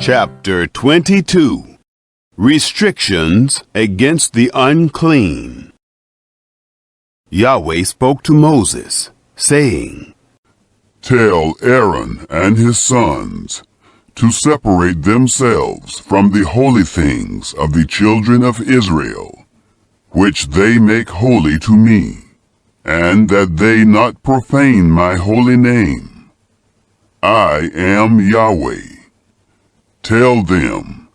Chapter 22. Restrictions against the unclean. Yahweh spoke to Moses, saying, Tell Aaron and his sons to separate themselves from the holy things of the children of Israel, which they make holy to me, and that they not profane my holy name. I am Yahweh. Tell them,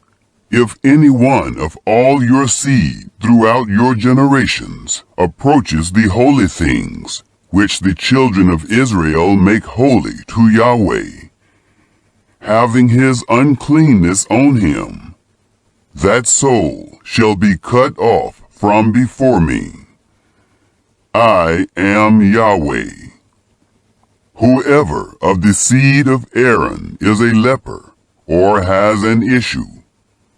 if any one of all your seed throughout your generations approaches the holy things which the children of Israel make holy to Yahweh, having his uncleanness on him, that soul shall be cut off from before me. I am Yahweh. Whoever of the seed of Aaron is a leper, or has an issue,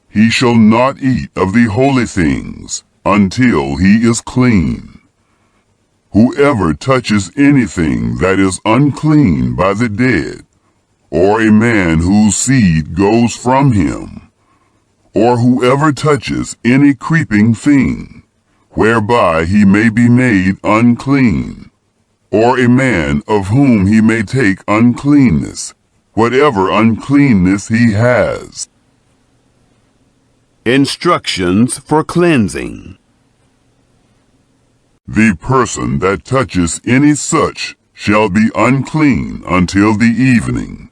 he shall not eat of the holy things until he is clean. Whoever touches anything that is unclean by the dead, or a man whose seed goes from him, or whoever touches any creeping thing, whereby he may be made unclean, or a man of whom he may take uncleanness, whatever uncleanness he has. Instructions for cleansing. The person that touches any such shall be unclean until the evening,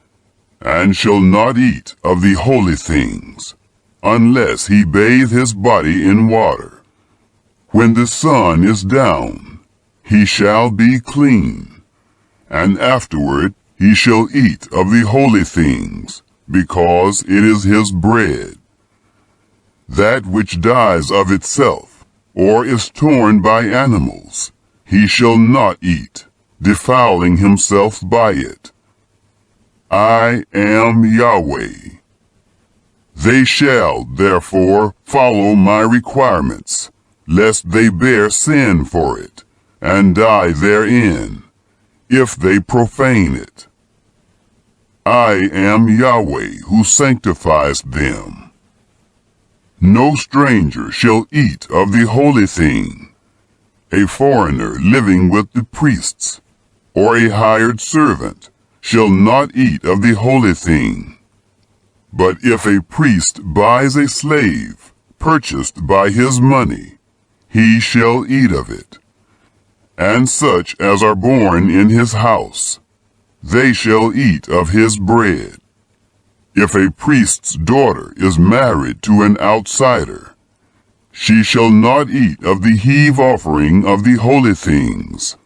and shall not eat of the holy things, unless he bathe his body in water. When the sun is down, he shall be clean, and afterward he shall eat of the holy things, because it is his bread. That which dies of itself, or is torn by animals, he shall not eat, defiling himself by it. I am Yahweh. They shall, therefore, follow my requirements, lest they bear sin for it, and die therein, if they profane it. I am Yahweh who sanctifies them. No stranger shall eat of the holy thing, a foreigner living with the priests, or a hired servant shall not eat of the holy thing. But if a priest buys a slave, purchased by his money, he shall eat of it. And such as are born in his house, they shall eat of his bread. If a priest's daughter is married to an outsider, she shall not eat of the heave offering of the holy things.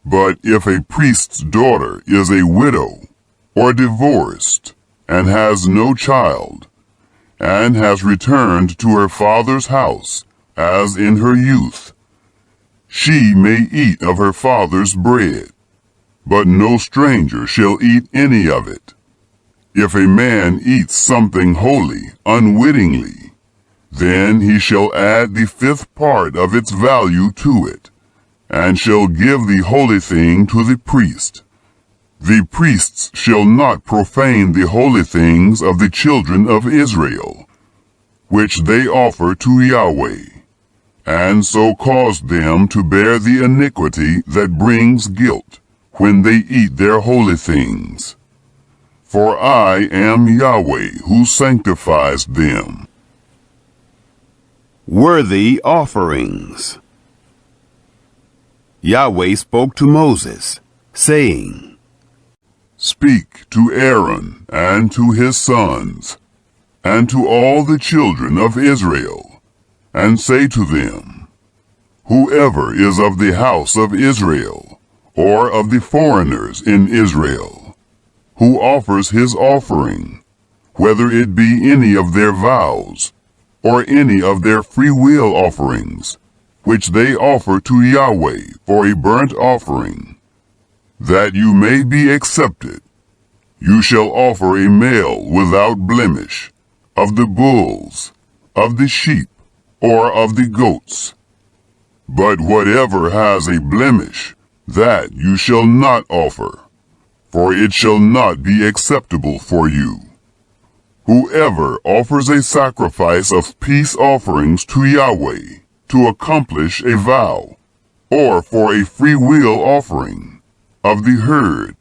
But if a priest's daughter is a widow, or divorced, and has no child, and has returned to her father's house, as in her youth, she may eat of her father's bread, but no stranger shall eat any of it. If a man eats something holy unwittingly, then he shall add the fifth part of its value to it, and shall give the holy thing to the priest. The priests shall not profane the holy things of the children of Israel, which they offer to Yahweh, and so cause them to bear the iniquity that brings guilt when they eat their holy things. For I am Yahweh who sanctifies them. Worthy offerings. Yahweh spoke to Moses, saying, Speak to Aaron and to his sons, and to all the children of Israel, and say to them, Whoever is of the house of Israel, or of the foreigners in Israel, who offers his offering, whether it be any of their vows, or any of their freewill offerings, which they offer to Yahweh for a burnt offering, that you may be accepted, you shall offer a male without blemish, of the bulls, of the sheep, or of the goats. But whatever has a blemish, that you shall not offer, for it shall not be acceptable for you. Whoever offers a sacrifice of peace offerings to Yahweh to accomplish a vow, or for a freewill offering of the herd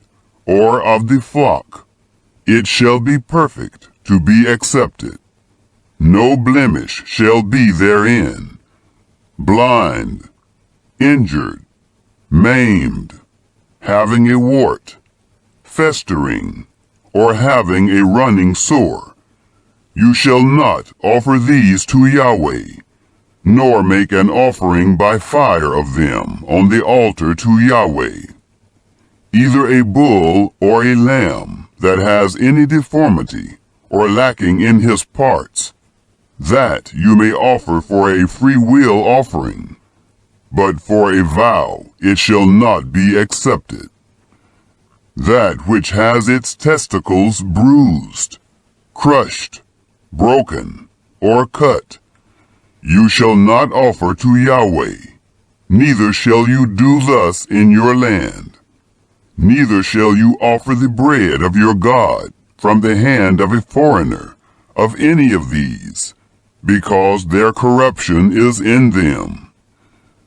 or of the flock, it shall be perfect to be accepted. No blemish shall be therein, blind, injured, maimed, having a wart, festering, or having a running sore. You shall not offer these to Yahweh, nor make an offering by fire of them on the altar to Yahweh. Either a bull or a lamb that has any deformity or lacking in his parts, that you may offer for a freewill offering, but for a vow it shall not be accepted. That which has its testicles bruised, crushed, broken, or cut, you shall not offer to Yahweh, neither shall you do thus in your land. Neither shall you offer the bread of your God from the hand of a foreigner, of any of these, because their corruption is in them.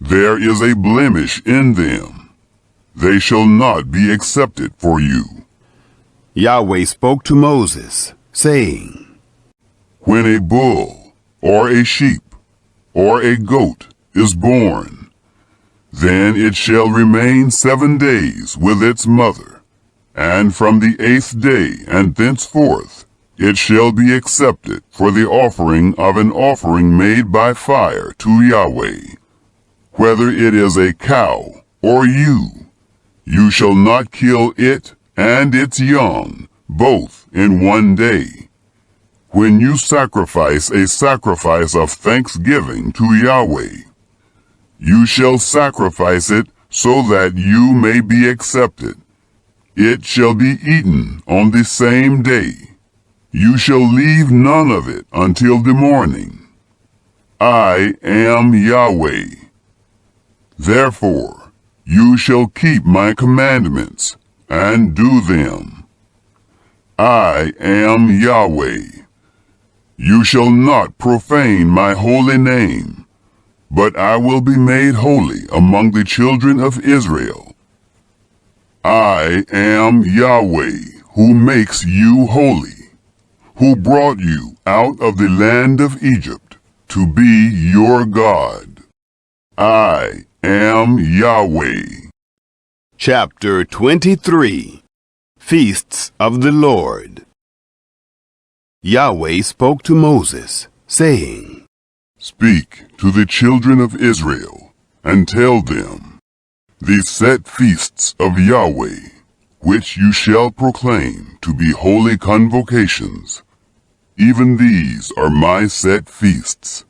There is a blemish in them. They shall not be accepted for you. Yahweh spoke to Moses, saying, When a bull, or a sheep, or a goat is born, then it shall remain 7 days with its mother, and from the 8th day and thenceforth it shall be accepted for the offering of an offering made by fire to Yahweh. Whether it is a cow or you shall not kill it and its young, both in 1 day. When you sacrifice a sacrifice of thanksgiving to Yahweh, you shall sacrifice it so that you may be accepted. It shall be eaten on the same day. You shall leave none of it until the morning. I am Yahweh. Therefore, you shall keep my commandments and do them. I am Yahweh. You shall not profane my holy name, but I will be made holy among the children of Israel. I am Yahweh, who makes you holy, who brought you out of the land of Egypt to be your God. I am Yahweh. Chapter 23, Feasts of the Lord. Yahweh spoke to Moses, saying, Speak to the children of Israel, and tell them, the set feasts of Yahweh, which you shall proclaim to be holy convocations. Even these are my set feasts.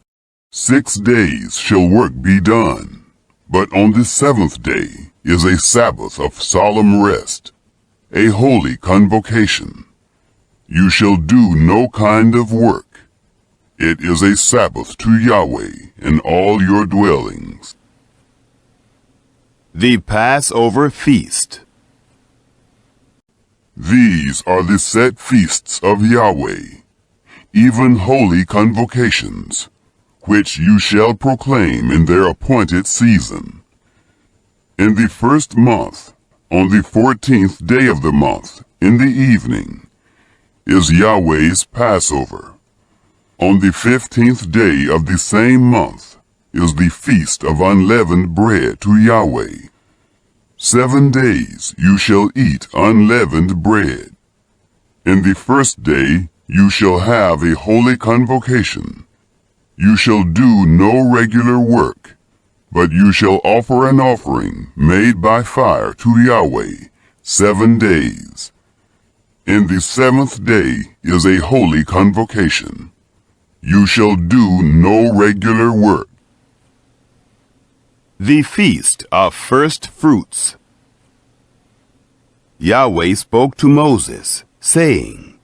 6 days shall work be done, but on the 7th day is a Sabbath of solemn rest, a holy convocation. You shall do no kind of work. It is a Sabbath to Yahweh in all your dwellings. The Passover Feast. These are the set feasts of Yahweh, even holy convocations, which you shall proclaim in their appointed season. In the 1st month, on the 14th day of the month, in the evening, is Yahweh's Passover. On the 15th day of the same month is the feast of unleavened bread to Yahweh. 7 days you shall eat unleavened bread. In the 1st day you shall have a holy convocation. You shall do no regular work, but you shall offer an offering made by fire to Yahweh 7 days. In the 7th day is a holy convocation. You shall do no regular work. The Feast of First Fruits. Yahweh spoke to Moses, saying,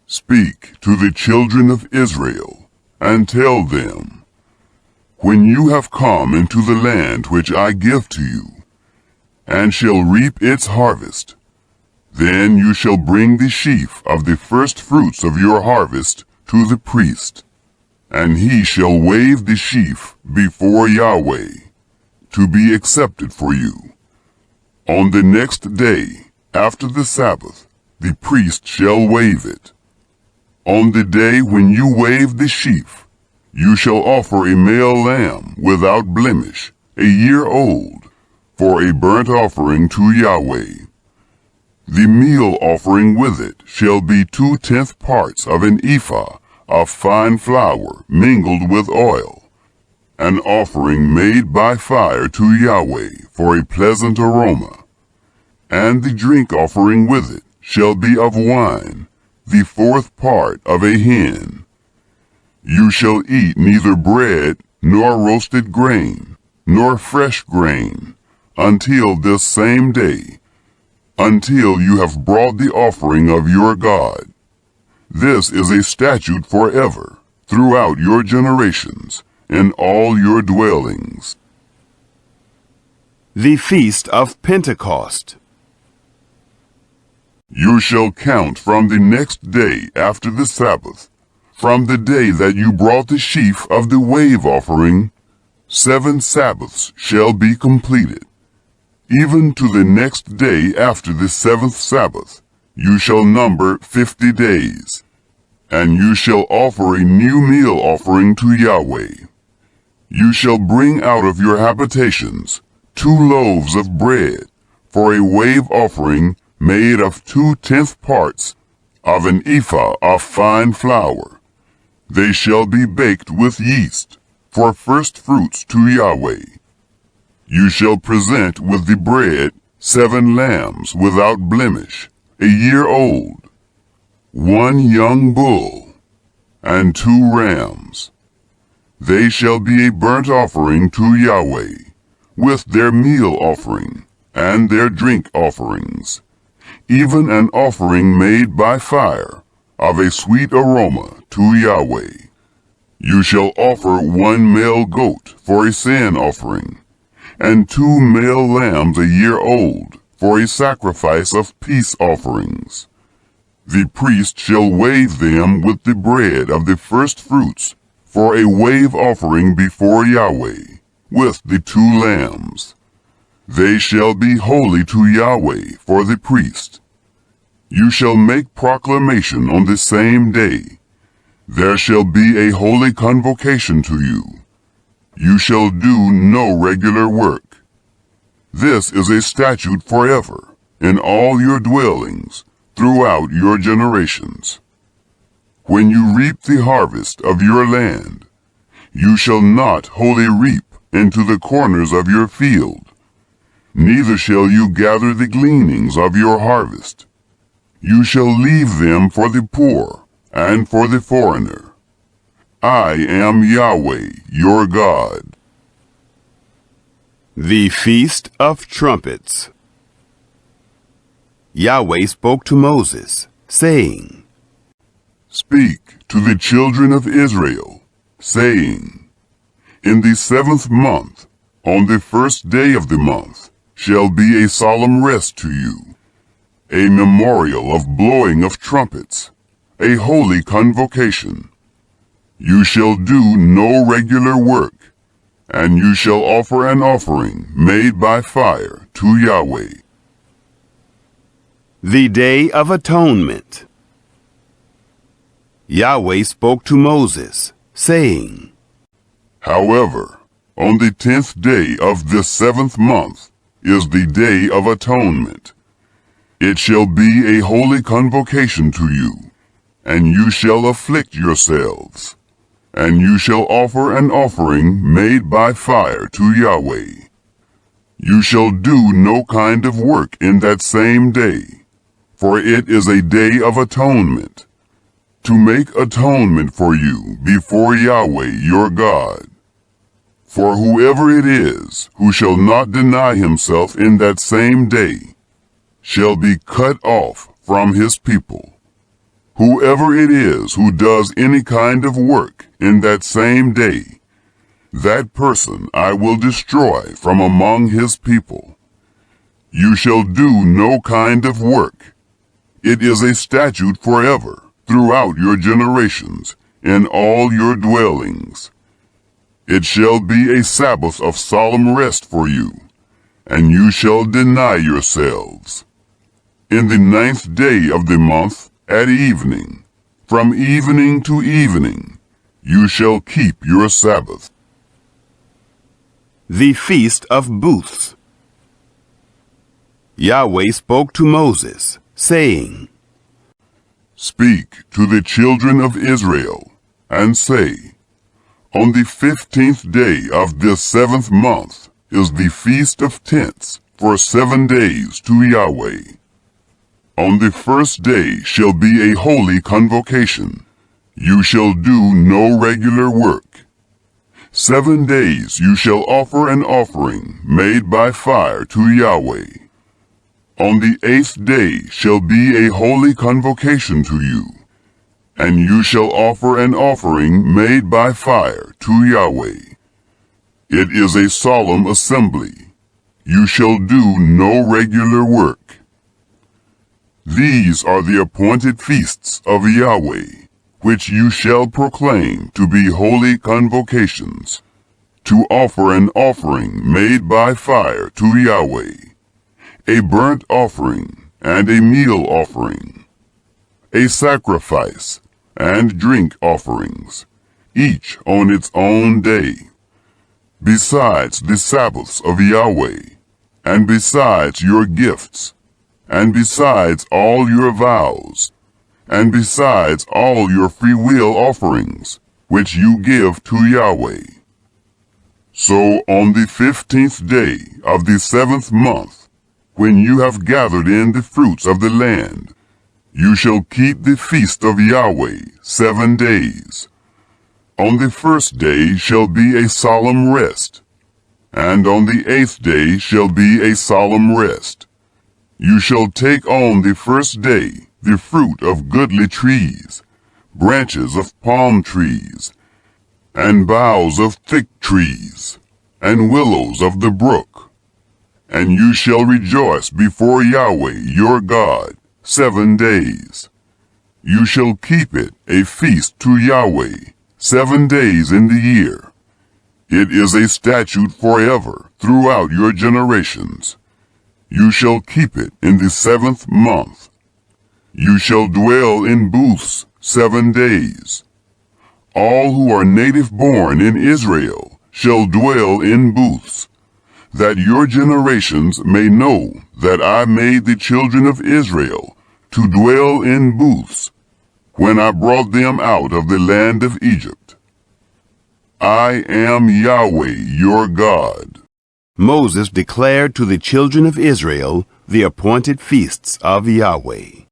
Speak to the children of Israel, and tell them, when you have come into the land which I give to you, and shall reap its harvest, Then you shall bring the sheaf of the first fruits of your harvest to the priest, and he shall wave the sheaf before Yahweh, to be accepted for you. On the next day, after the Sabbath, the priest shall wave it. On the day when you wave the sheaf, you shall offer a male lamb without blemish, a year old, for a burnt offering to Yahweh. The meal offering with it shall be 2/10 parts of an ephah of fine flour mingled with oil, an offering made by fire to Yahweh for a pleasant aroma. And the drink offering with it shall be of wine, the 4th part of a hin. You shall eat neither bread nor roasted grain, nor fresh grain, until this same day, until you have brought the offering of your God. This is a statute forever, throughout your generations, in all your dwellings. The Feast of Pentecost. You shall count from the next day after the Sabbath, from the day that you brought the sheaf of the wave offering. 7 Sabbaths shall be completed. Even to the next day after the 7th Sabbath, you shall number 50 days. And you shall offer a new meal offering to Yahweh. You shall bring out of your habitations 2 loaves of bread, for a wave offering made of 2/10 parts of an ephah of fine flour. They shall be baked with yeast, for first fruits to Yahweh. You shall present with the bread 7 lambs without blemish, a year old, 1 young bull, and 2 rams. They shall be a burnt offering to Yahweh, with their meal offering and their drink offerings, even an offering made by fire of a sweet aroma to Yahweh. You shall offer 1 male goat for a sin offering, and 2 male lambs a year old for a sacrifice of peace offerings. The priest shall wave them with the bread of the first fruits for a wave offering before Yahweh, with the 2 lambs. They shall be holy to Yahweh for the priest. You shall make proclamation on the same day. There shall be a holy convocation to you. You shall do no regular work. This is a statute forever, in all your dwellings, throughout your generations. When you reap the harvest of your land, you shall not wholly reap into the corners of your field, neither shall you gather the gleanings of your harvest. You shall leave them for the poor and for the foreigner. I am Yahweh, your God. The Feast of Trumpets. Yahweh spoke to Moses, saying, Speak to the children of Israel, saying, In the 7th month, on the first day of the month, shall be a solemn rest to you, a memorial of blowing of trumpets, a holy convocation. You shall do no regular work, and you shall offer an offering made by fire to Yahweh. The Day of Atonement. Yahweh spoke to Moses, saying, However, on the 10th day of this 7th month is the Day of Atonement. It shall be a holy convocation to you, and you shall afflict yourselves. And you shall offer an offering made by fire to Yahweh. You shall do no kind of work in that same day, for it is a day of atonement, to make atonement for you before Yahweh your God. For whoever it is who shall not deny himself in that same day shall be cut off from his people. Whoever it is who does any kind of work in that same day, that person I will destroy from among his people. You shall do no kind of work, It is a statute forever throughout your generations in all your dwellings. It shall be a Sabbath of solemn rest for you, and you shall deny yourselves. In the 9th day of the month at evening, from evening to evening, you shall keep your Sabbath. The Feast of Booths. Yahweh spoke to Moses, saying, Speak to the children of Israel, and say, On the 15th day of this 7th month is the Feast of Tents for 7 days to Yahweh. On the first day shall be a holy convocation. You shall do no regular work. 7 days you shall offer an offering made by fire to Yahweh. On the 8th day shall be a holy convocation to you, and you shall offer an offering made by fire to Yahweh. It is a solemn assembly. You shall do no regular work. These are the appointed feasts of Yahweh, which you shall proclaim to be holy convocations, to offer an offering made by fire to Yahweh, a burnt offering and a meal offering, a sacrifice and drink offerings, each on its own day, besides the Sabbaths of Yahweh, and besides your gifts, and besides all your vows, and besides all your freewill offerings, which you give to Yahweh. So on the 15th day of the 7th month, when you have gathered in the fruits of the land, you shall keep the feast of Yahweh 7 days. On the first day shall be a solemn rest, and on the 8th day shall be a solemn rest. You shall take on the first day the fruit of goodly trees, branches of palm trees, and boughs of thick trees, and willows of the brook. And you shall rejoice before Yahweh your God 7 days. You shall keep it a feast to Yahweh 7 days in the year. It is a statute forever throughout your generations. You shall keep it in the 7th month. You shall dwell in booths 7 days. All who are native born in Israel shall dwell in booths, that your generations may know that I made the children of Israel to dwell in booths when I brought them out of the land of Egypt. I am Yahweh your God. Moses declared to the children of Israel the appointed feasts of Yahweh.